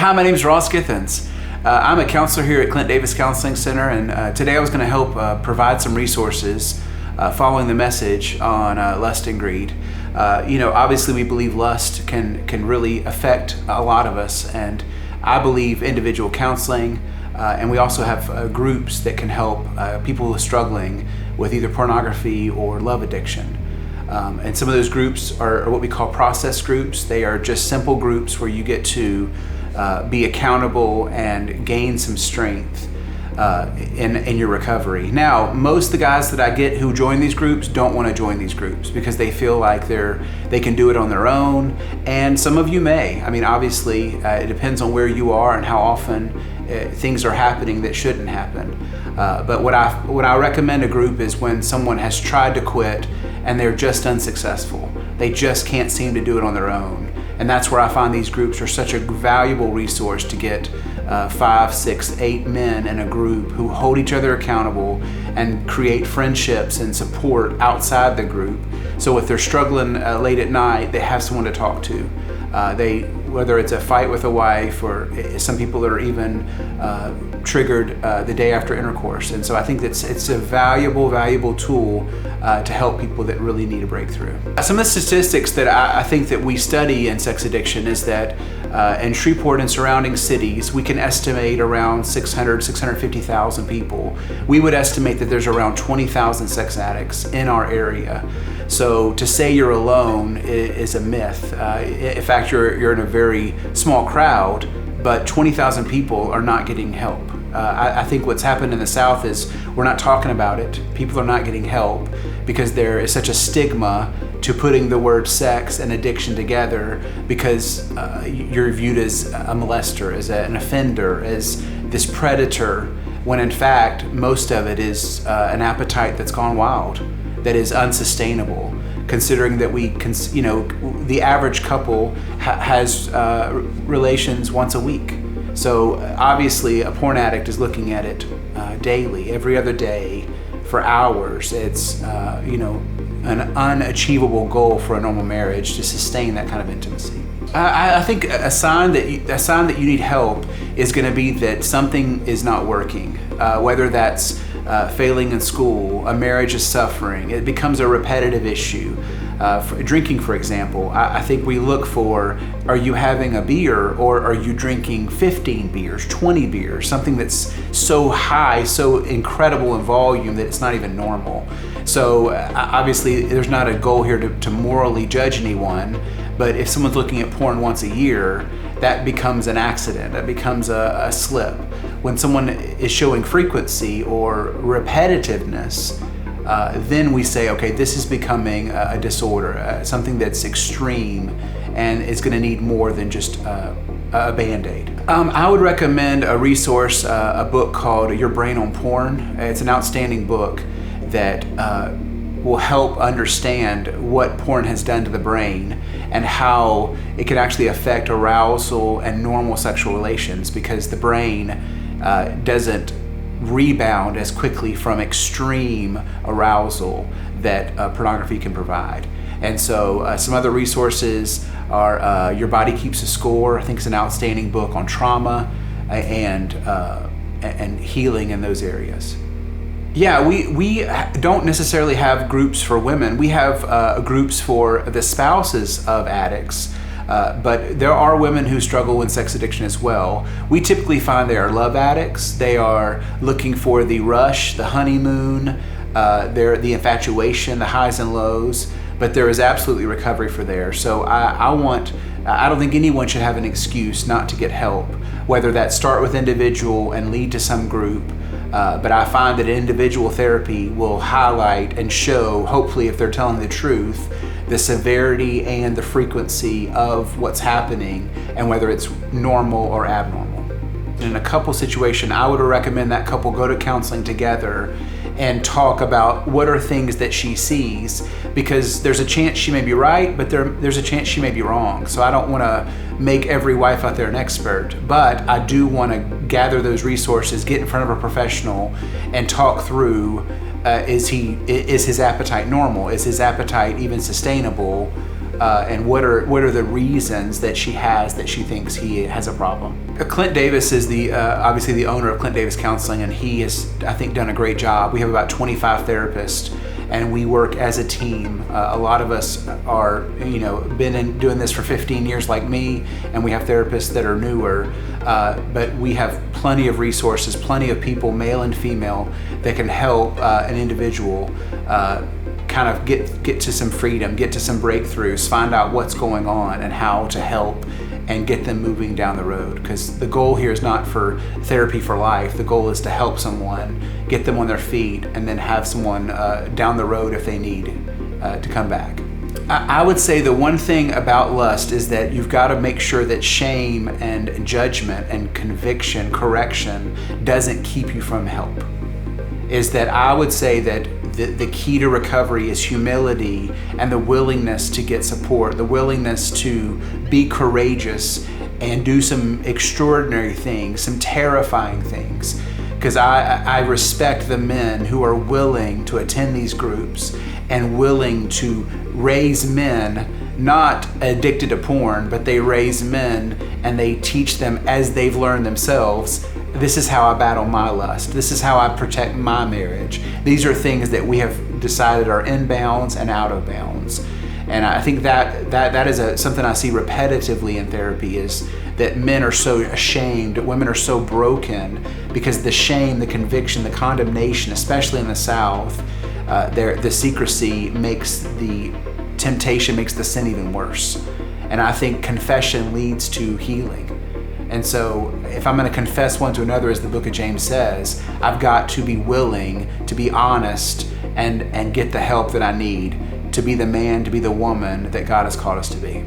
Hi, my name is Ross Githens. I'm a counselor here at Clint Davis Counseling Center, and today I was going to help provide some resources following the message on lust and greed. Obviously we believe lust can really affect a lot of us, and I believe individual counseling, and we also have groups that can help people who are struggling with either pornography or love addiction. And some of those groups are what we call process groups. They are just simple groups where you get to be accountable and gain some strength in your recovery. Now, most of the guys that I get who join these groups don't want to join these groups because they feel like they can do it on their own, and some of you may. I mean, obviously, it depends on where you are and how often things are happening that shouldn't happen. But what I recommend a group is when someone has tried to quit and they're just unsuccessful. They just can't seem to do it on their own. And that's where I find these groups are such a valuable resource to get 5, 6, 8 men in a group who hold each other accountable and create friendships and support outside the group. So if they're struggling late at night, they have someone to talk to. Whether it's a fight with a wife, or some people that are even triggered the day after intercourse. And so I think it's a valuable tool to help people that really need a breakthrough. Some of the statistics that I think that we study in sex addiction is that in Shreveport and surrounding cities, we can estimate around 650,000 people. We would estimate that there's around 20,000 sex addicts in our area. So to say you're alone is a myth. In fact, you're in a very small crowd, but 20,000 people are not getting help. I think what's happened in the South is we're not talking about it. People are not getting help because there is such a stigma to putting the word sex and addiction together, because you're viewed as a molester, as an offender, as this predator, when in fact most of it is an appetite that's gone wild, that is unsustainable, considering that the average couple has relations once a week. So obviously a porn addict is looking at it daily, every other day, for hours. It's an unachievable goal for a normal marriage to sustain that kind of intimacy. I think a sign that you need help is going to be that something is not working, whether that's failing in school, a marriage is suffering, it becomes a repetitive issue. Drinking, for example, I think we look for, are you having a beer, or are you drinking 15 beers, 20 beers, something that's so high, so incredible in volume that it's not even normal. So obviously there's not a goal here to morally judge anyone, but if someone's looking at porn once a year, that becomes an accident, that becomes a slip. When someone is showing frequency or repetitiveness, then we say, okay, this is becoming a disorder, something that's extreme and is going to need more than just a Band-Aid. I would recommend a resource, a book called Your Brain on Porn. It's an outstanding book that will help understand what porn has done to the brain and how it can actually affect arousal and normal sexual relations, because the brain doesn't rebound as quickly from extreme arousal that pornography can provide. And so some other resources are Your Body Keeps a Score. I think it's an outstanding book on trauma and healing in those areas. Yeah, we don't necessarily have groups for women. We have groups for the spouses of addicts. But there are women who struggle with sex addiction as well. We typically find they are love addicts. They are looking for the rush, the honeymoon, the infatuation, the highs and lows, but there is absolutely recovery for there. So I don't think anyone should have an excuse not to get help, whether that start with individual and lead to some group. But I find that individual therapy will highlight and show, hopefully if they're telling the truth, the severity and the frequency of what's happening and whether it's normal or abnormal. In a couple situation, I would recommend that couple go to counseling together and talk about what are things that she sees, because there's a chance she may be right, but there's a chance she may be wrong. So I don't want to make every wife out there an expert, but I do want to gather those resources, get in front of a professional and talk through, is his appetite normal? Is his appetite even sustainable? and what are the reasons that she thinks he has a problem. Clint Davis is obviously the owner of Clint Davis Counseling, and he has, I think, done a great job. We have about 25 therapists, and we work as a team. A lot of us are, been doing this for 15 years like me, and we have therapists that are newer, but we have plenty of resources, plenty of people, male and female, that can help an individual kind of get to some freedom, get to some breakthroughs, find out what's going on and how to help and get them moving down the road. Because the goal here is not for therapy for life. The goal is to help someone, get them on their feet, and then have someone down the road if they need to come back. I would say the one thing about lust is that you've got to make sure that shame and judgment and conviction, correction, doesn't keep you from help. Is that I would say that the key to recovery is humility and the willingness to get support, the willingness to be courageous and do some extraordinary things, some terrifying things. Because I respect the men who are willing to attend these groups and willing to raise men, not addicted to porn, but they raise men and they teach them as they've learned themselves. This is how I battle my lust. This is how I protect my marriage. These are things that we have decided are in bounds and out of bounds. And I think that is something I see repetitively in therapy, is that men are so ashamed, women are so broken because the shame, the conviction, the condemnation, especially in the South, the secrecy makes the temptation, makes the sin even worse. And I think confession leads to healing. And so if I'm going to confess one to another, as the book of James says, I've got to be willing to be honest and get the help that I need to be the man, to be the woman that God has called us to be.